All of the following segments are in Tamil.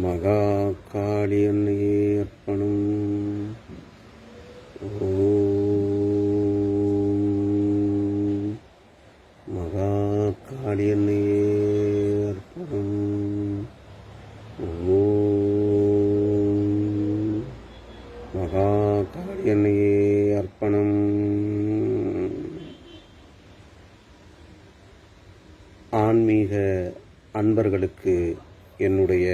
மகா காளி அன்னையே அர்ப்பணம். மகா காளி அன்னையே அர்ப்பணம். மகா காளி அன்னையே அர்ப்பணம். ஆன்மீக அன்பர்களுக்கு என்னுடைய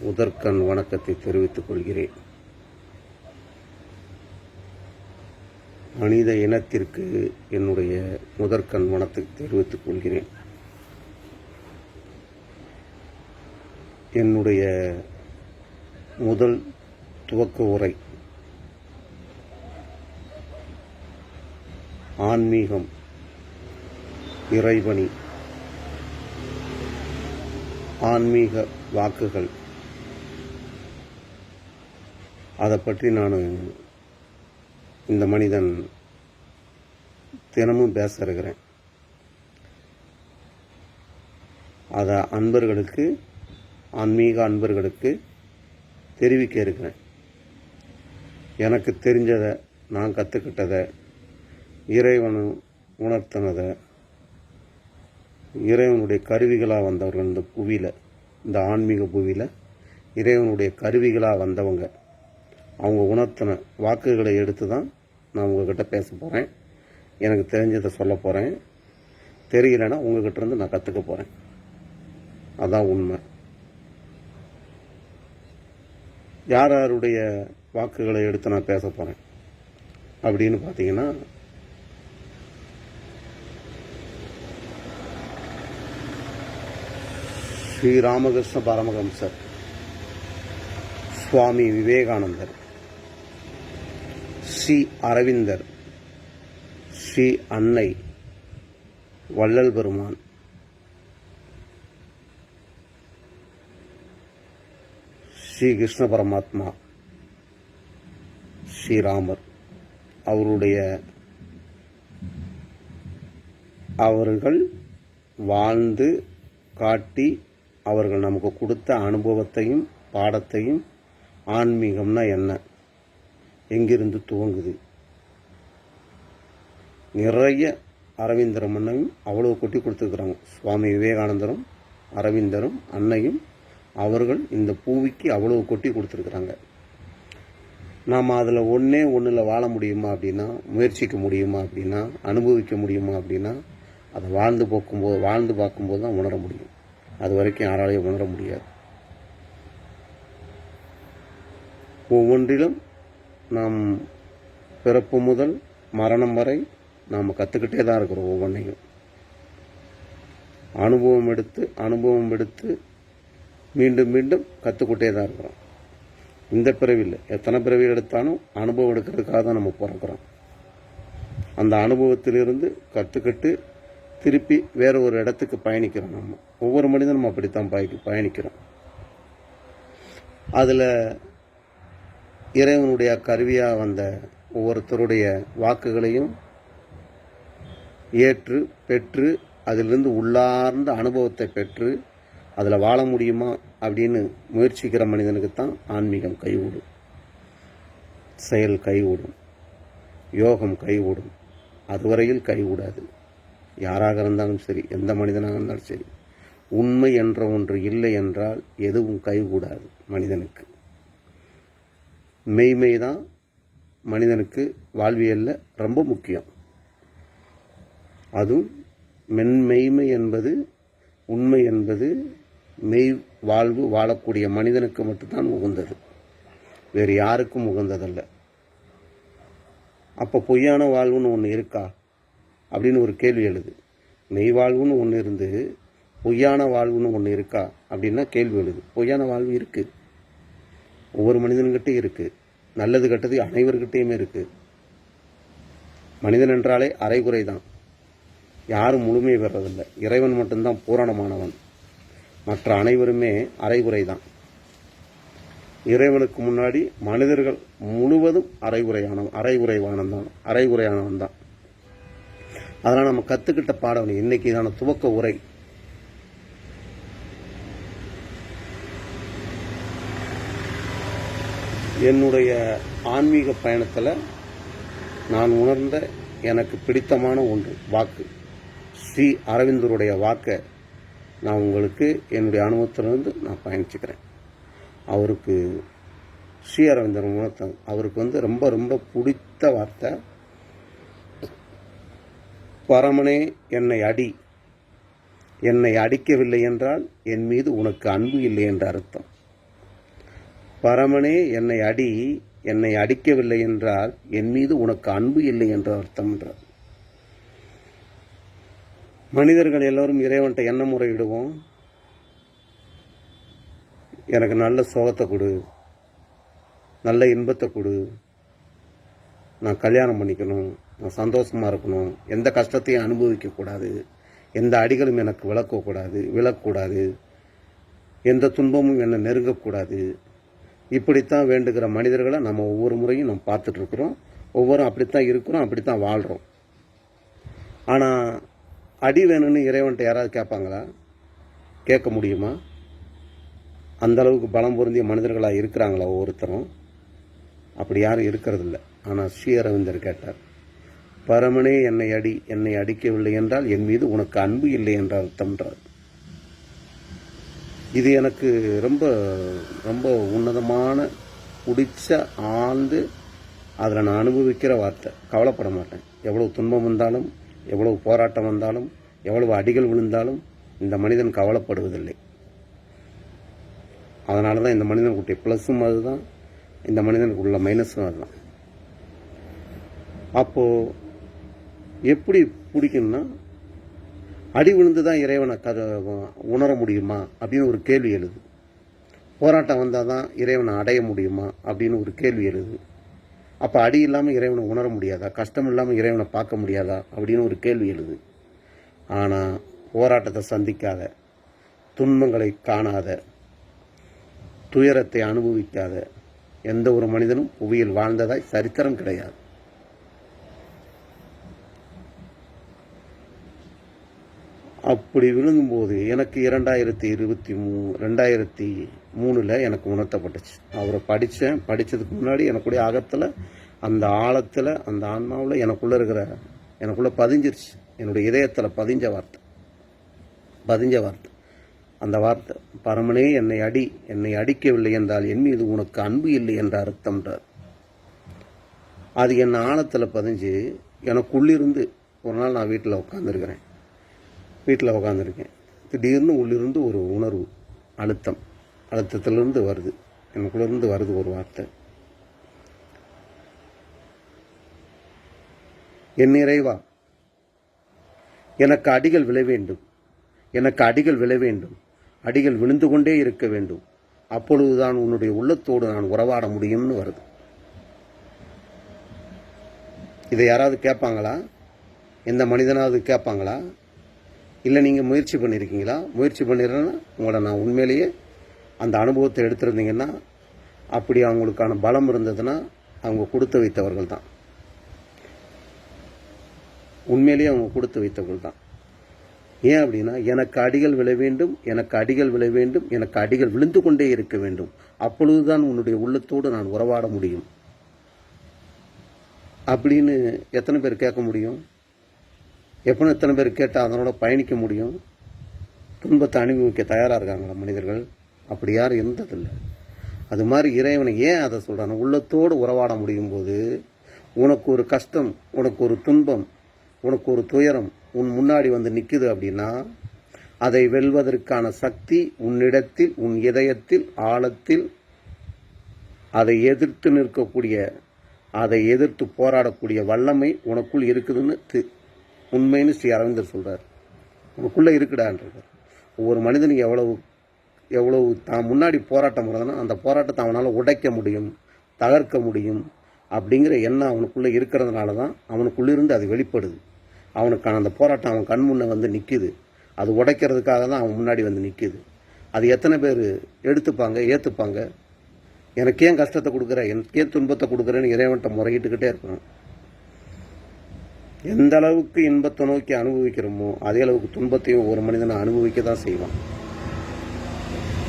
முதற்கண் வணக்கத்தை தெரிவித்துக் கொள்கிறேன். மனித இனத்திற்கு என்னுடைய முதற்கண் வணக்கத்தை தெரிவித்துக் கொள்கிறேன். என்னுடைய முதல் துவக்க உரை ஆன்மீகம், இறைவனி, ஆன்மீக வாக்குகள், அதை பற்றி நான் இந்த மனிதன் தினமும் பேச இருக்கிறேன். அதை அன்பர்களுக்கு, ஆன்மீக அன்பர்களுக்கு தெரிவிக்க இருக்கிறேன். எனக்கு தெரிஞ்சதை, நான் கற்றுக்கிட்டதை, இறைவன் உணர்த்தினதை, இறைவனுடைய கருவிகளாக வந்தவர்கள் இந்த புவியில், இந்த ஆன்மீக புவியில் இறைவனுடைய கருவிகளாக வந்தவங்க, அவங்க உணர்த்தின வாக்குகளை எடுத்து தான் நான் உங்ககிட்ட பேச போகிறேன். எனக்கு தெரிஞ்சதை சொல்ல போகிறேன். தெரியலைன்னா உங்ககிட்ட இருந்து நான் கற்றுக்க போகிறேன். அதான் உண்மை. யார் யாருடைய வாக்குகளை எடுத்து நான் பேச போகிறேன் அப்படின்னு பார்த்தீங்கன்னா, ஸ்ரீ ராமகிருஷ்ண பரமஹம்சர், சுவாமி விவேகானந்தர், ஸ்ரீ அரவிந்தர், ஸ்ரீ அன்னை, வள்ளல் பெருமான், ஸ்ரீ கிருஷ்ண பரமாத்மா, ஸ்ரீராமர், அவர்கள் வாழ்ந்து காட்டி அவர்கள் நமக்கு கொடுத்த அனுபவத்தையும் பாடத்தையும், ஆன்மீகம்னா என்ன, எங்கிருந்து துவங்குது, நிறைய அரவிந்தர் அன்னையும் அவ்வளோ கொட்டி கொடுத்துருக்குறாங்க. சுவாமி விவேகானந்தரும் அரவிந்தரும் அன்னையும் அவர்கள் இந்த பூமிக்கு அவ்வளோ கொட்டி கொடுத்துருக்குறாங்க. நாம் அதில் ஒன்றில் வாழ முடியுமா அப்படின்னா, முயற்சிக்க முடியுமா அப்படின்னா, அனுபவிக்க முடியுமா அப்படின்னா, அதை வாழ்ந்து பார்க்கும்போது தான் உணர முடியும். அது வரைக்கும் யாராலையும் உணர முடியாது. ஒவ்வொன்றிலும் நாம் பிறப்பு முதல் மரணம் வரை நாம் கற்றுக்கிட்டே தான் இருக்கிறோம். ஒவ்வொன்றையும் அனுபவம் எடுத்து மீண்டும் மீண்டும் கற்றுக்கிட்டே தான் இருக்கிறோம். இந்த பிறவியில் எத்தனை பிறவி எடுத்தாலும் அனுபவம் எடுக்கிறதுக்காக தான் நம்ம பிறக்கிறோம். அந்த அனுபவத்திலிருந்து கற்றுக்கிட்டு திருப்பி வேறு ஒரு இடத்துக்கு பயணிக்கிறோம். நம்ம ஒவ்வொரு மனிதனும் அப்படித்தான் பயணிக்கிறோம். அதில் இறைவனுடைய கருவியாக வந்த ஒவ்வொருத்தருடைய வாக்குகளையும் ஏற்று பெற்று அதிலிருந்து உள்ளார்ந்த அனுபவத்தை பெற்று அதில் வாழ முடியுமா அப்படின்னு முயற்சிக்கிற மனிதனுக்கு தான் ஆன்மீகம் கைகூடும், செயல் கைகூடும், யோகம் கைகூடும். அதுவரையில் கைகூடாது. யாராக இருந்தாலும் சரி, எந்த மனிதனாக இருந்தாலும் சரி, உண்மை என்ற ஒன்று இல்லை என்றால் எதுவும் கைகூடாது. மனிதனுக்கு மெய்மை தான் மனிதனுக்கு வாழ்வியலில் ரொம்ப முக்கியம். அதுவும் மெய்மை என்பது, உண்மை என்பது மெய் வாழ்வு வாழக்கூடிய மனிதனுக்கு மட்டும்தான் உகந்தது, வேறு யாருக்கும் உகந்ததல்ல. அப்போ பொய்யான வாழ்வுன்னு ஒன்று இருக்கா அப்படின்னு ஒரு கேள்வி எழுது. மெய் வாழ்வுன்னு ஒன்று இருந்து பொய்யான வாழ்வுன்னு ஒன்று இருக்கா அப்படின்னா கேள்வி எழுது. பொய்யான வாழ்வு இருக்குது, ஒவ்வொரு மனிதன்கிட்டையும் இருக்குது. நல்லது கெட்டது அனைவர்கிட்டையுமே இருக்குது. மனிதன் என்றாலே அரைகுறை தான், யாரும் முழுமை பெறதில்லை. இறைவன் மட்டும்தான் பூரணமானவன், மற்ற அனைவருமே அரைகுறை தான். இறைவனுக்கு முன்னாடி மனிதர்கள் முழுவதும் அரைகுறையானவன் தான். அதெல்லாம் நம்ம கற்றுக்கிட்ட பாடம். இன்னைக்கு இதான துவக்க உரை. என்னுடைய ஆன்மீக பயணத்தில் நான் உணர்ந்த எனக்கு பிடித்தமான ஒன்று வாக்கு. ஸ்ரீ அரவிந்தருடைய வாக்கை நான் உங்களுக்கு என்னுடைய அனுபவத்திலிருந்து நான் பயணிச்சுக்கிறேன். அவருக்கு ஸ்ரீ அரவிந்தர் உணர்த்த அவருக்கு ரொம்ப ரொம்ப பிடித்த வார்த்தை, பரமனே என்னை அடி, என்னை அடிக்கவில்லை என்றால் என் மீது உனக்கு அன்பு இல்லை என்ற அர்த்தம். பரமனே என்னை அடி, என்னை அடிக்கவில்லை என்றால் என் மீது உனக்கு அன்பு இல்லை என்ற அர்த்தம் என்றார். மனிதர்கள் எல்லோரும் இறைவன்கிட்ட என்ன முறையிடுவோம்? எனக்கு நல்ல சோகத்தை கொடு, நல்ல இன்பத்தை கொடு, நான் கல்யாணம் பண்ணிக்கணும், நான் சந்தோஷமாக இருக்கணும், எந்த கஷ்டத்தையும் அனுபவிக்கக்கூடாது, எந்த அடிகளும் எனக்கு விழக்கூடாது, எந்த துன்பமும் என்னை நெருங்கக்கூடாது. இப்படித்தான் வேண்டுகிற மனிதர்களை நம்ம ஒவ்வொரு முறையும் நம்ம பார்த்துட்ருக்குறோம். ஒவ்வொரும் அப்படித்தான் இருக்கிறோம், அப்படித்தான் வாழ்கிறோம். ஆனால் அடி வேணும்னு இறைவன்ட்ட யாராவது கேட்பாங்களா? கேட்க முடியுமா? அந்த அளவுக்கு பலம் பொருந்திய மனிதர்களாக இருக்கிறாங்களா ஒவ்வொருத்தரும்? அப்படி யாரும் இருக்கிறதில்ல. ஆனால் ஸ்ரீ அரவிந்தர் கேட்டார், பரமனே என்னை அடி, என்னை அடிக்கவில்லை என்றால் என் மீது உனக்கு அன்பு இல்லை என்ற அர்த்தம்ன்றார். இது எனக்கு ரொம்ப ரொம்ப உன்னதமான பிடிச்ச ஆழ்ந்து அதில் நான் அனுபவிக்கிற வார்த்தை. கவலைப்பட மாட்டேன். எவ்வளவு துன்பம் வந்தாலும், எவ்வளவு போராட்டம் வந்தாலும், எவ்வளவு அடிகள் விழுந்தாலும் இந்த மனிதன் கவலைப்படுவதில்லை. அதனால தான் இந்த மனிதனுக்குரிய ப்ளஸ்ஸும் அதுதான், இந்த மனிதனுக்கு உள்ள மைனஸும் அதுதான். அப்போது எப்படி பிடிக்கும்னா, அடி விழுந்து தான் இறைவனை உணர முடியுமா அப்படின்னு ஒரு கேள்வி எழுது. போராட்டம் வந்தால் தான் இறைவனை அடைய முடியுமா அப்படின்னு ஒரு கேள்வி எழுது. அப்போ அடி இல்லாமல் இறைவனை உணர முடியாதா? கஷ்டம் இல்லாமல் இறைவனை பார்க்க முடியாதா அப்படின்னு ஒரு கேள்வி எழுது. ஆனால் போராட்டத்தை சந்திக்காத, துன்பங்களை காணாத, துயரத்தை அனுபவிக்காத எந்த ஒரு மனிதனும் புவியில் வாழ்ந்ததாய் சரித்திரம் கிடையாது. அப்படி விழுங்கும்போது எனக்கு 2023 எனக்கு உணர்த்தப்பட்டுச்சு. அவரை படித்ததுக்கு முன்னாடி எனக்குடைய அகத்தில், அந்த ஆழத்தில், அந்த ஆன்மாவில் எனக்குள்ளே பதிஞ்சிருச்சு. என்னுடைய இதயத்தில் பதிஞ்ச வார்த்தை அந்த வார்த்தை, பரமனே என்னை அடி, என்னை அடிக்கவில்லை என்றால் என் மீது உனக்கு அன்பு இல்லை என்ற அர்த்தம்ன்றார். அது என் ஆழத்தில் பதிஞ்சு எனக்குள்ளிருந்து ஒரு நாள் நான் வீட்டில் உட்காந்துருக்கேன். திடீர்னு உள்ளிருந்து ஒரு உணர்வு, அழுத்தத்திலிருந்து வருது, எனக்குள்ளேருந்து வருது ஒரு வார்த்தை, என் இறைவா, எனக்கு அடிகள் விழ வேண்டும், அடிகள் விழுந்து கொண்டே இருக்க வேண்டும், அப்பொழுதுதான் உன்னுடைய உள்ளத்தோடு நான் உறவாட முடியும்னு வருது. இதை யாராவது கேட்பாங்களா? எந்த மனிதனாவது கேட்பாங்களா? இல்லை நீங்கள் முயற்சி பண்ணியிருக்கீங்களா? முயற்சி பண்ணிடுறேன்னா உங்களை நான் உண்மையிலேயே அந்த அனுபவத்தை எடுத்திருந்தீங்கன்னா, அப்படி அவங்களுக்கான பலம் இருந்ததுன்னா அவங்க கொடுத்து வைத்தவர்கள் தான். உண்மையிலேயே அவங்க கொடுத்து வைத்தவர்கள் தான். ஏன் அப்படின்னா, எனக்கு அடிகள் விழ வேண்டும், எனக்கு அடிகள் விழுந்து கொண்டே இருக்க வேண்டும், அப்பொழுதுதான் உன்னுடைய உள்ளத்தோடு நான் உறவாட முடியும் அப்படின்னு எத்தனை பேர் கேட்க முடியும்? எத்தனை பேர் கேட்டால் அதனோட பயணிக்க முடியும்? துன்பத்தை அனுபவிக்க தயாராக இருக்காங்களா மனிதர்கள்? அப்படி யாரும் இருந்ததில்லை. அது மாதிரி இறைவனை ஏன் அதை சொல்கிறாங்க? உள்ளத்தோடு உறவாட முடியும் போது உனக்கு ஒரு கஷ்டம், உனக்கு ஒரு துன்பம், உனக்கு ஒரு துயரம் உன் முன்னாடி வந்து நிற்குது அப்படின்னா, அதை வெல்வதற்கான சக்தி உன்னிடத்தில், உன் இதயத்தில், ஆழத்தில் அதை எதிர்த்து நிற்கக்கூடிய, அதை எதிர்த்து போராடக்கூடிய வல்லமை உனக்குள் இருக்குதுன்னு உண்மைன்னு ஸ்ரீ அரவிந்தர் சொல்கிறார். உனக்குள்ளே இருக்குடான்றார். ஒவ்வொரு மனிதனுக்கு எவ்வளவு தான் முன்னாடி போராட்டம் இருந்ததுன்னா அந்த போராட்டத்தை அவனால் உடைக்க முடியும், தகர்க்க முடியும் அப்படிங்கிற எண்ணம் அவனுக்குள்ளே இருக்கிறதுனால தான் அவனுக்குள்ளிருந்து அது வெளிப்படுது. அவனுக்கான அந்த போராட்டம் அவன் கண் முன்னே வந்து நிற்கிது. அது உடைக்கிறதுக்காக தான் அவன் முன்னாடி வந்து நிற்கிது. அது எத்தனை பேர் எடுத்துப்பாங்க, ஏற்றுப்பாங்க? எனக்கு ஏன் கஷ்டத்தை கொடுக்குற, எனக்கு ஏன் துன்பத்தை கொடுக்குறேன்னு இறைவன்ட்ட முறையிட்டுக்கிட்டே இருக்கணும். எந்த அளவுக்கு இன்பத்தை நோக்கி அனுபவிக்கிறோமோ அதே அளவுக்கு துன்பத்தையும் ஒரு மனிதனை அனுபவிக்க தான் செய்வான்.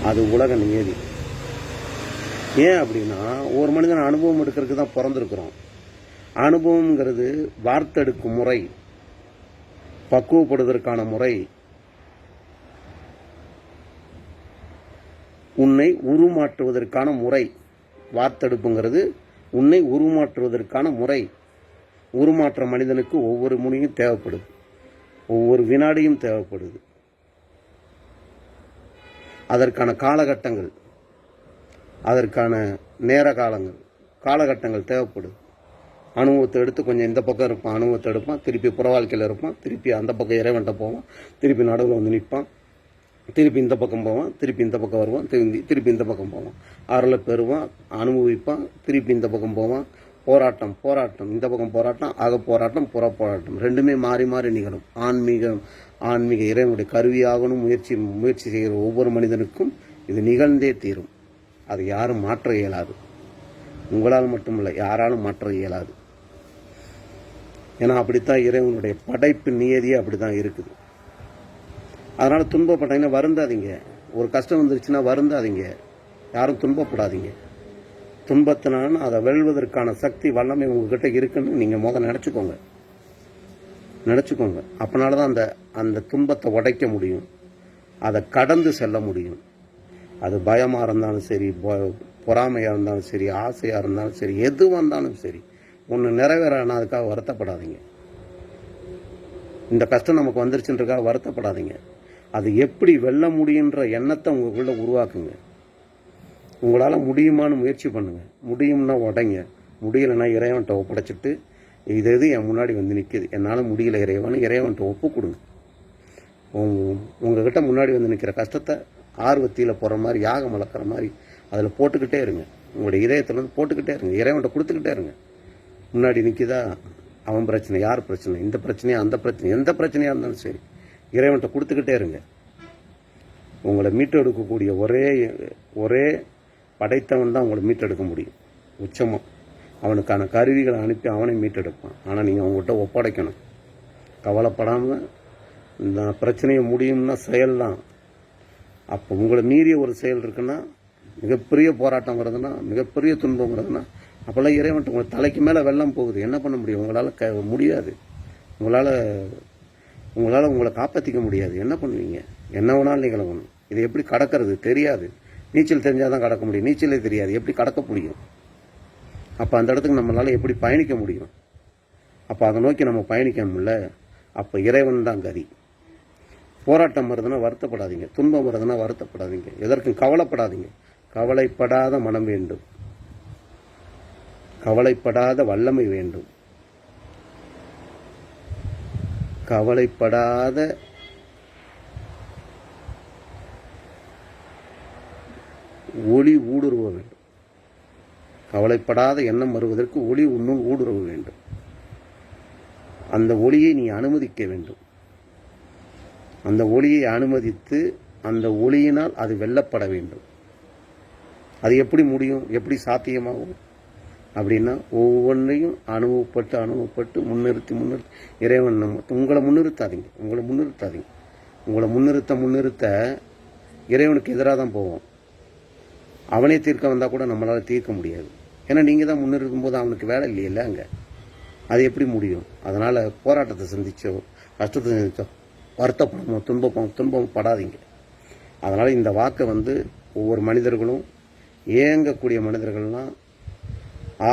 அது உலக நியதி. ஏன் அப்படின்னா ஒரு மனிதன் அனுபவம் எடுக்கிறதுக்கு தான் பிறந்திருக்கிறோம். அனுபவம்ங்கிறது வார்த்தெடுக்கும் முறை, பக்குவப்படுவதற்கான முறை, உன்னை உருமாற்றுவதற்கான முறை. வார்த்தெடுப்புங்கிறது உன்னை உருமாற்றுவதற்கான முறை. உருமாற்ற மனிதனுக்கு ஒவ்வொரு முனையும் தேவைப்படுது, ஒவ்வொரு வினாடியும் தேவைப்படுது. அதற்கான காலகட்டங்கள், அதற்கான நேர காலகட்டங்கள் தேவைப்படுது. அனுபவத்தை எடுத்து கொஞ்சம் இந்த பக்கம் இருப்பான், அனுபவத்தை எடுப்பான், திருப்பி புற வாழ்க்கையில் இருப்பான், திருப்பி அந்த பக்கம் இறைவன்ட்ட போவான், திருப்பி நடுவில் வந்து நிற்பான், திருப்பி இந்த பக்கம் போவான், திருப்பி இந்த பக்கம் வருவான், திருப்பி இந்த பக்கம் போவான், அருளை பெறுவான், அனுபவிப்பான், திருப்பி இந்த பக்கம் போவான். போராட்டம், இந்த பக்கம் போராட்டம், போராட்டம், புற போராட்டம், ரெண்டுமே மாறி மாறி நிகழும். ஆன்மீக இறைவனுடைய கருவியாகணும் முயற்சி செய்கிற ஒவ்வொரு மனிதனுக்கும் இது நிகழ்ந்தே தீரும். அது யாரும் மாற்ற இயலாது. உங்களால் மட்டுமில்லை, யாராலும் மாற்ற இயலாது. ஏன்னா அப்படித்தான் இறைவனுடைய படைப்பு நியதியே அப்படித்தான் இருக்குது. அதனால துன்பப்பட்டீங்கன்னா வருந்தாதீங்க. ஒரு கஷ்டம் வந்துருச்சுன்னா வருந்தாதீங்க. யாரும் துன்பப்படாதீங்க. துன்பத்தினாலும் அதை வெல்வதற்கான சக்தி வல்லமை உங்ககிட்ட இருக்குன்னு நீங்கள் முதல்ல நினச்சிக்கோங்க. அப்பனால தான் அந்த துன்பத்தை உடைக்க முடியும், அதை கடந்து செல்ல முடியும். அது பயமாக இருந்தாலும் சரி, பொறாமையாக இருந்தாலும் சரி, ஆசையாக இருந்தாலும் சரி, எதுவாக இருந்தாலும் சரி, ஒன்று நிறைவேறானா அதுக்காக வருத்தப்படாதீங்க. இந்த கஷ்டம் நமக்கு வந்துருச்சுன்றதுக்காக வருத்தப்படாதீங்க. அது எப்படி வெல்ல முடியுன்ற எண்ணத்தை உங்களுக்குள்ள உருவாக்குங்க. உங்களால் முடியுமான்னு முயற்சி பண்ணுங்க. முடியும்னா உடைங்க, முடியலைன்னா இறைவன்ட்ட ஒப்படைச்சிட்டு இது என் முன்னாடி வந்து நிற்கிது, என்னால் முடியல இறைவன்ட்ட ஒப்பு கொடுங்க. உங்ககிட்ட முன்னாடி வந்து நிற்கிற கஷ்டத்தை ஆர்வத்தியில் போகிற மாதிரி, யாகம் வளர்க்குற மாதிரி அதில் போட்டுக்கிட்டே இருங்க. உங்களுடைய இதயத்தில் வந்து போட்டுக்கிட்டே இருங்க, இறைவன்ட்ட கொடுத்துக்கிட்டே இருங்க. முன்னாடி நிற்கிதா அவன் பிரச்சனை, யார் பிரச்சனை, இந்த பிரச்சனையா அந்த பிரச்சனை, எந்த பிரச்சனையாக இருந்தாலும் சரி இறைவன்ட்ட கொடுத்துக்கிட்டே இருங்க. உங்களை மீட்டெடுக்கக்கூடிய ஒரே படைத்தவன் தான் உங்களை மீட்டெடுக்க முடியும். உச்சமாக அவனுக்கான கருவிகளை அனுப்பி அவனை மீட்டெடுப்பான். ஆனால் நீங்கள் அவங்ககிட்ட ஒப்படைக்கணும். கவலைப்படாமல் இந்த பிரச்சனையை முடியும்னா செயல்தான். அப்போ உங்களை மீறிய ஒரு செயல் இருக்குன்னா, மிகப்பெரிய போராட்டம் வருதுன்னா, மிகப்பெரிய துன்பம் வருதுன்னா, அப்போல்லாம் இறைவன்ட்டு உங்கள் தலைக்கு மேலே வெள்ளம் போகுது. என்ன பண்ண முடியும்? உங்களால் முடியாது. உங்களால் உங்களை காப்பாற்றிக்க முடியாது. என்ன பண்ணுவீங்க? என்ன வேணாலும் நிகழணும். இது எப்படி கடக்கிறது தெரியாது. நீச்சல் தெரிஞ்சால் தான் கடக்க முடியும். நீச்சலே தெரியாது, எப்படி கடக்க முடியும்? அப்போ அந்த இடத்துக்கு நம்மளால் எப்படி பயணிக்க முடியும்? அப்போ அதை நோக்கி நம்ம பயணிக்கணும்ல. அப்போ இறைவன் தான் கதி. போராட்டம் வருதுன்னா வருத்தப்படாதீங்க, துன்பம் வருதுன்னா வருத்தப்படாதீங்க, எதற்கும் கவலைப்படாதீங்க. கவலைப்படாத மனம் வேண்டும், கவலைப்படாத வல்லமை வேண்டும், கவலைப்படாத ஒளி ஊடுருவ வேண்டும். கவலைப்படாத எண்ணம் வருவதற்கு ஒளி உன்னுள் ஊடுருவ வேண்டும். அந்த ஒளியை நீ அனுமதிக்க வேண்டும். அந்த ஒளியை அனுமதித்து அந்த ஒளியினால் அது வெல்லப்பட வேண்டும். அது எப்படி முடியும்? எப்படி சாத்தியமாகும்? அப்படின்னா ஒவ்வொன்றையும் அனுபவப்பட்டு முன்னிறுத்தி இறைவன் உங்களை முன்னிறுத்தாதீங்க. உங்களை முன்னிறுத்த இறைவனுக்கு எதிராக தான் போவோம். அவனே தீர்க்க வந்தால் கூட நம்மளால் தீர்க்க முடியாது. ஏன்னா நீங்கள் தான் முன்னிறுக்கும் போது அவனுக்கு வேலை இல்லையில்ல அங்கே. அது எப்படி முடியும்? அதனால் போராட்டத்தை சந்திச்சோ, கஷ்டத்தை சந்திச்சோ, வருத்தப்படமோ, துன்பம் படாதீங்க. அதனால் இந்த வாக்கை ஒவ்வொரு மனிதர்களும், ஏங்கக்கூடிய மனிதர்கள்லாம்,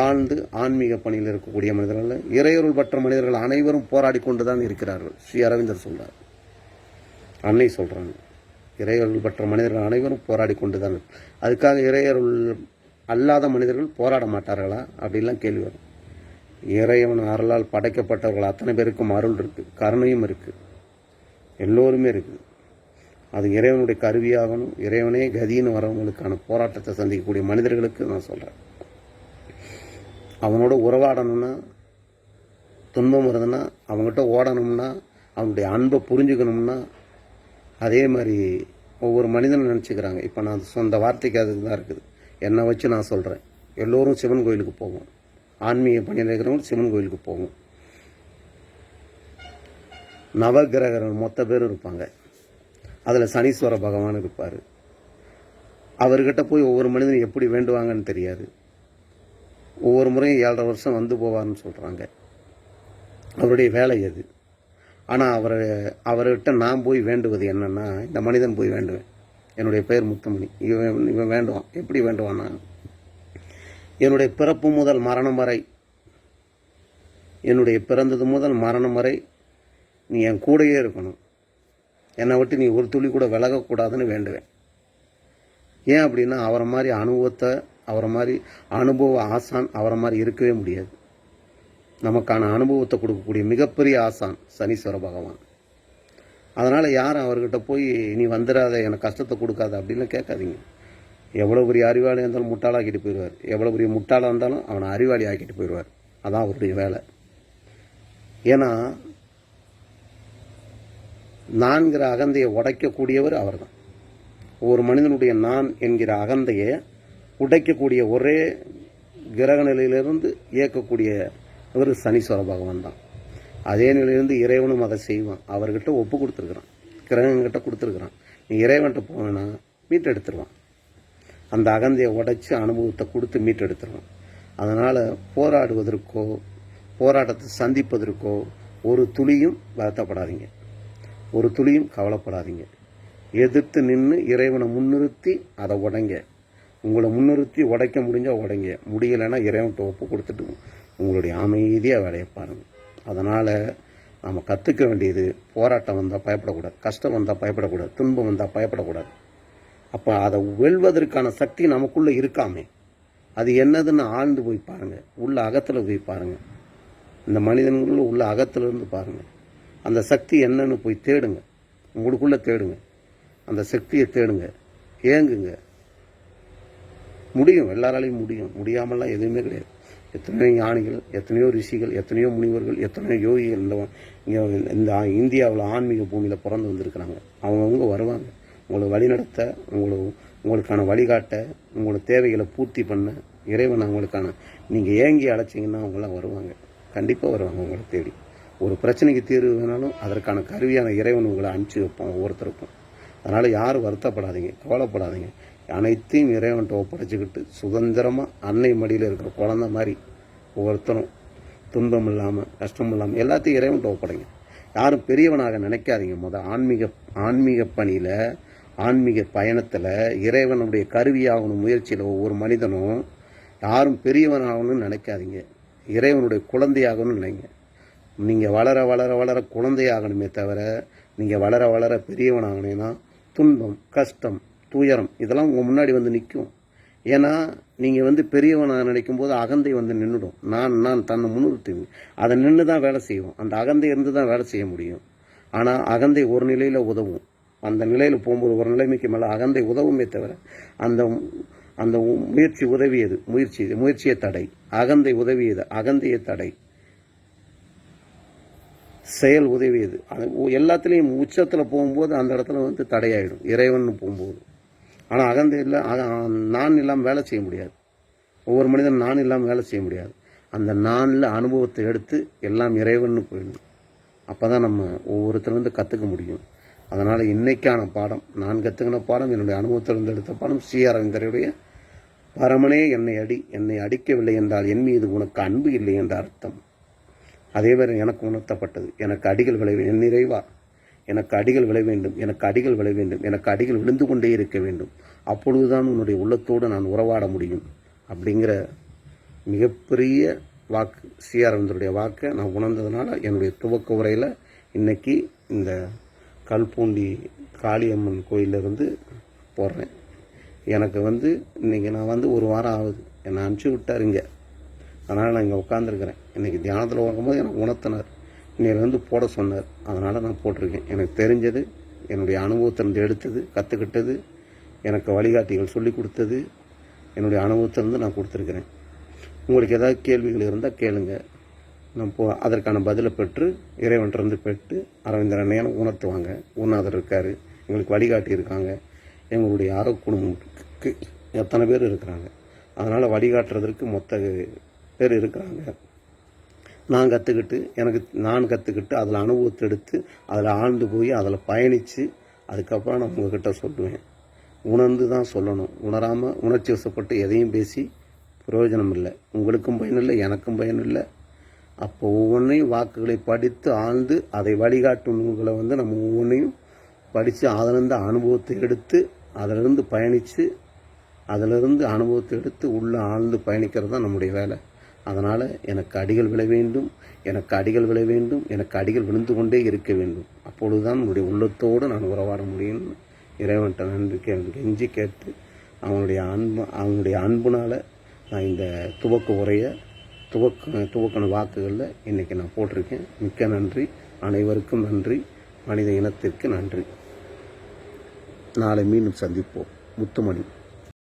ஆழ்ந்து ஆன்மீக பணியில் இருக்கக்கூடிய மனிதர்கள், இறையொருள் பெற்ற மனிதர்கள் அனைவரும் போராடி கொண்டு தான் இருக்கிறார்கள். ஸ்ரீ அரவிந்தர் சொல்றார், அன்னை சொல்றாங்க, இறையொருள் பெற்ற மனிதர்கள் அனைவரும் போராடி கொண்டு தான். அதுக்காக இறையொருள் அல்லாத மனிதர்கள் போராட மாட்டார்களா அப்படின்லாம் கேள்வி வரும். இறைவன் அருளால் படைக்கப்பட்டவர்கள் அத்தனை பேருக்கும் அருள் இருக்கு, கருணையும் இருக்கு, எல்லோருமே இருக்குது. அது இறைவனுடைய கருவியாகணும். இறைவனே கதின்னு வரவங்களுக்கான போராட்டத்தை சந்திக்கக்கூடிய மனிதர்களுக்கு நான் சொல்கிறேன், அவனோட உறவாடணும்னா, துன்பம் வருதுன்னா அவங்ககிட்ட ஓடணும்னா, அவனுடைய அன்பை புரிஞ்சுக்கணும்னா, அதே மாதிரி ஒவ்வொரு மனிதனும் நினச்சிக்கிறாங்க. இப்போ நான் சொந்த வார்த்தைக்கு அதுக்கு தான் இருக்குது. என்னை வச்சு நான் சொல்கிறேன், எல்லோரும் சிவன் கோயிலுக்கு போவோம். ஆன்மீக பணியில் இருக்கிறவங்க சிவன் கோயிலுக்கு போவோம். நவகிரகர்கள் மொத்த பேரும் இருப்பாங்க. அதில் சனீஸ்வர பகவான் இருப்பார். அவர்கிட்ட போய் ஒவ்வொரு மனிதனும் எப்படி வேண்டுவாங்கன்னு தெரியாது. ஒவ்வொரு முறையும் 7.5 வருஷம் வந்து போவார்னு சொல்கிறாங்க. அவருடைய வேலை அது. ஆனால் அவர்கிட்ட நான் போய் வேண்டுவது என்னன்னா, இந்த மனிதன் போய் வேண்டுவேன். என்னுடைய பெயர் முத்துமணி. இவன் வேண்டுவான். எப்படி வேண்டுவான்னா, என்னுடைய பிறப்பு முதல் மரணம் வரை, என்னுடைய பிறந்தது முதல் மரணம் வரை நீ என் கூடையே இருக்கணும். என்னை விட்டு நீ ஒரு துளி கூட விலகக்கூடாதுன்னு வேண்டுவேன். ஏன் அப்படின்னா, அவரை மாதிரி அனுபவத்தை, அவரை மாதிரி அனுபவ ஆசான் அவரை மாதிரி இருக்கவே முடியாது. நமக்கான அனுபவத்தை கொடுக்கக்கூடிய மிகப்பெரிய ஆசான் சனீஸ்வர பகவான். அதனால் யாரும் அவர்கிட்ட போய் நீ வந்துடாத, எனக்கு கஷ்டத்தை கொடுக்காத அப்படின்லாம் கேட்காதீங்க. எவ்வளோ பெரிய அறிவாளியாக இருந்தாலும் முட்டாளாக்கிட்டு போயிடுவார். எவ்வளோ பெரிய முட்டாளாக இருந்தாலும் அவனை அறிவாளி ஆக்கிட்டு போயிடுவார். அதான் அவருடைய வேலை. ஏன்னா நான்கிற அகந்தையை உடைக்கக்கூடியவர் அவர் தான். ஒரு மனிதனுடைய நான் என்கிற அகந்தையை உடைக்கக்கூடிய ஒரே கிரக நிலையிலிருந்து இயக்கக்கூடிய ஒரு சனீஸ்வர பகவான் தான். அதே நிலையிலிருந்து இறைவனும் அதை செய்வான். அவர்கிட்ட ஒப்பு கொடுத்துருக்குறான், கிரகங்கிட்ட கொடுத்துருக்குறான். நீ இறைவன்கிட்ட போனா மீட்டெடுத்துருவான். அந்த அகந்தையை உடைச்சி அனுபவத்தை கொடுத்து மீட்டெடுத்துருவான். அதனால் போராடுவதற்கோ போராட்டத்தை சந்திப்பதற்கோ ஒரு துளியும் வருத்தப்படாதீங்க, ஒரு துளியும் கவலைப்படாதீங்க. எதிர்த்து நின்று இறைவனை முன்னிறுத்தி அதை உடைங்க. உங்களை முன்னிறுத்தி உடைக்க முடிஞ்சால் உடைங்க, முடியலைன்னா இறைவன்கிட்ட ஒப்பு கொடுத்துட்டு உங்களுடைய அமைதியாக வேலையை பாருங்கள். அதனால் நம்ம கற்றுக்க வேண்டியது, போராட்டம் வந்தால் பயப்படக்கூடாது, கஷ்டம் வந்தால் பயப்படக்கூடாது, துன்பம் வந்தால் பயப்படக்கூடாது. அப்போ அதை வெல்வதற்கான சக்தி நமக்குள்ளே இருக்காமே, அது என்னதுன்னு ஆழ்ந்து போய் பாருங்கள். உள்ள அகத்தில் போய் பாருங்கள். இந்த மனிதனுக்குள்ள உள்ள அகத்திலிருந்து பாருங்கள். அந்த சக்தி என்னன்னு போய் தேடுங்க, உங்களுக்குள்ளே தேடுங்க. அந்த சக்தியை தேடுங்க, ஏங்குங்க. முடியும், எல்லாராலையும் முடியும். முடியாமலாம் எதுவுமே கிடையாது. எத்தனையோ ஞானிகள், எத்தனையோ ரிஷிகள், எத்தனையோ முனிவர்கள், எத்தனையோ யோகிகள் இந்த இந்தியாவில் ஆன்மீக பூமியில் பிறந்து வந்திருக்கிறாங்க. அவங்கவுங்க வருவாங்க உங்களை வழிநடத்த, உங்களுக்கான வழிகாட்ட, உங்களோட தேவைகளை பூர்த்தி பண்ண. இறைவன் அவங்களுக்கான நீங்கள் ஏங்கி அழைச்சிங்கன்னா அவங்களாம் வருவாங்க, கண்டிப்பாக வருவாங்க உங்களை தேடி. ஒரு பிரச்சனைக்கு தீர்வு வேணாலும் அதற்கான கருவியான இறைவன் உங்களை அனுப்பிச்சி வைப்போம் ஒவ்வொருத்தருக்கும். அதனால் யாரும் வருத்தப்படாதீங்க, கவலைப்படாதீங்க. அனைத்தையும் இறைவன்கிட்ட ஒப்படைச்சிக்கிட்டு சுதந்திரமாக அன்னை மடியில் இருக்கிற குழந்தை மாதிரி ஒவ்வொருத்தரும் துன்பம் இல்லாமல் கஷ்டம் இல்லாமல் எல்லாத்தையும் இறைவன்கிட்ட ஒப்படைங்க. யாரும் பெரியவனாக நினைக்காதீங்க. ஆன்மீக பணியில், ஆன்மீக பயணத்தில் இறைவனுடைய கருவியாகணும் முயற்சியில் ஒவ்வொரு மனிதனும் யாரும் பெரியவனாகணும்னு நினைக்காதீங்க. இறைவனுடைய குழந்தையாகணும்னு நினைங்க. நீங்கள் வளர வளர வளர குழந்தையாகணுமே தவிர நீங்கள் வளர வளர பெரியவனாகணும்னா துன்பம், கஷ்டம், துயரம் இதெல்லாம் உங்கள் முன்னாடி வந்து நிற்கும். ஏன்னா நீங்கள் பெரியவனாக நினைக்கும் போது அகந்தை நின்றுடும். நான் தன்னை முன்னிறுத்துவீங்க. அதை நின்று தான் வேலை செய்வோம். அந்த அகந்தை இருந்து தான் வேலை செய்ய முடியும். ஆனால் அகந்தை ஒரு நிலையில் உதவும். அந்த நிலையில் போகும்போது ஒரு நிலைமைக்கு மேலே அகந்தை உதவுமே தவிர அந்த முயற்சி உதவியது, முயற்சியை தடை. அகந்தை உதவியது, அகந்தையை தடை. செயல் உதவியது. எல்லாத்துலேயும் உச்சத்தில் போகும்போது அந்த இடத்துல தடையாயிடும் இறைவன் போகும்போது. ஆனால் அகந்தை இல்லை, நான் இல்லாமல் வேலை செய்ய முடியாது. ஒவ்வொரு மனிதன் நான் இல்லாமல் வேலை செய்ய முடியாது. அந்த நானில் அனுபவத்தை எடுத்து எல்லாம் இறைவன் போயிடணும். அப்போ தான் நம்ம ஒவ்வொருத்தருந்து கற்றுக்க முடியும். அதனால் இன்னைக்கான பாடம், நான் கற்றுக்கின பாடம், என்னுடைய அனுபவத்திலிருந்து எடுத்த பாடம், ஸ்ரீ அரவிந்தருடைய பரமனே என்னை அடிக்கவில்லை என்றால் என் மீது உனக்கு அன்பு இல்லை என்ற அர்த்தம். அதேவேறு எனக்கு உணர்த்தப்பட்டது. எனக்கு அடிகள் விளை என் நிறைவா, எனக்கு அடிகள் விளை வேண்டும், எனக்கு அடிகள் விளை வேண்டும், எனக்கு அடிகள் விழுந்து கொண்டே இருக்க வேண்டும். அப்பொழுதுதான் உன்னுடைய உள்ளத்தோடு நான் உறவாட முடியும் அப்படிங்கிற மிகப்பெரிய வாக்கு, ஸ்ரீ அரவிந்தருடைய வாக்கை நான் உணர்ந்ததுனால என்னுடைய துவக்க உரையில் இன்னைக்கு இந்த கல்பூண்டி காளியம்மன் கோயிலிருந்து போடுறேன். எனக்கு இன்றைக்கி நான் ஒரு வாரம் ஆகுது, என்னை அனுப்பிச்சி விட்டாருங்க. அதனால் நான் இங்கே உட்காந்துருக்கிறேன். இன்றைக்கி தியானத்தில் வரும்போது எனக்கு உணர்த்தினார், இன்னையிலேருந்து போட சொன்னார். அதனால் நான் போட்டிருக்கேன். எனக்கு தெரிஞ்சது, என்னுடைய அனுபவத்திலிருந்து எடுத்தது, கற்றுக்கிட்டது, எனக்கு வழிகாட்டிகள் சொல்லி கொடுத்தது, என்னுடைய அனுபவத்திலிருந்து நான் கொடுத்துருக்கிறேன். உங்களுக்கு ஏதாவது கேள்விகள் இருந்தால் கேளுங்க. நான் அதற்கான பதிலை பெற்று இறைவன்றிருந்து பெற்று அரவிந்தர் அண்ணையான உணர்த்துவாங்க. குருநாதர் இருக்கார், எங்களுக்கு வழிகாட்டி இருக்காங்க, எங்களுடைய ஆரோக்கிய குடும்பத்துக்கு எத்தனை பேர் இருக்கிறாங்க. அதனால் வழிகாட்டுறதற்கு மொத்த பேர் இருக்கிறாங்க. நான் கற்றுக்கிட்டு அதில் அனுபவத்தை எடுத்து அதில் ஆழ்ந்து போய் அதில் பயணித்து அதுக்கப்புறம் நான் உங்ககிட்ட சொல்லுவேன். உணர்ந்து தான் சொல்லணும். உணராமல் உணர்ச்சி வசப்பட்டு எதையும் பேசி பிரயோஜனம் இல்லை. உங்களுக்கும் பயனில்லை, எனக்கும் பயனில்லை. அப்போ ஒவ்வொன்றையும் வாக்குகளை படித்து ஆழ்ந்து அதை வழிகாட்டும் நூல்களை நம்ம ஒவ்வொன்றையும் படித்து அதிலிருந்து அனுபவத்தை எடுத்து அதிலிருந்து பயணித்து அதிலிருந்து அனுபவத்தை எடுத்து உள்ளே ஆழ்ந்து பயணிக்கிறது தான் நம்முடைய வேலை. அதனால் எனக்கு அடிகள் விழ வேண்டும், எனக்கு அடிகள் விழ வேண்டும், எனக்கு அடிகள் விழுந்து கொண்டே இருக்க வேண்டும். அப்பொழுது தான் என்னுடைய உள்ளத்தோடு நான் உறவாட முடியும்னு இறைவன்கிட்ட நன்றி கெஞ்சி கேட்டு அவங்களுடைய அன்புனால் நான் இந்த துவக்க உரையை துவக்கண வாக்குகளில் இன்றைக்கி நான் போட்டிருக்கேன். மிக்க நன்றி. அனைவருக்கும் நன்றி. மனித இனத்திற்கு நன்றி. நாளை மீண்டும் சந்திப்போம். முத்துமணி.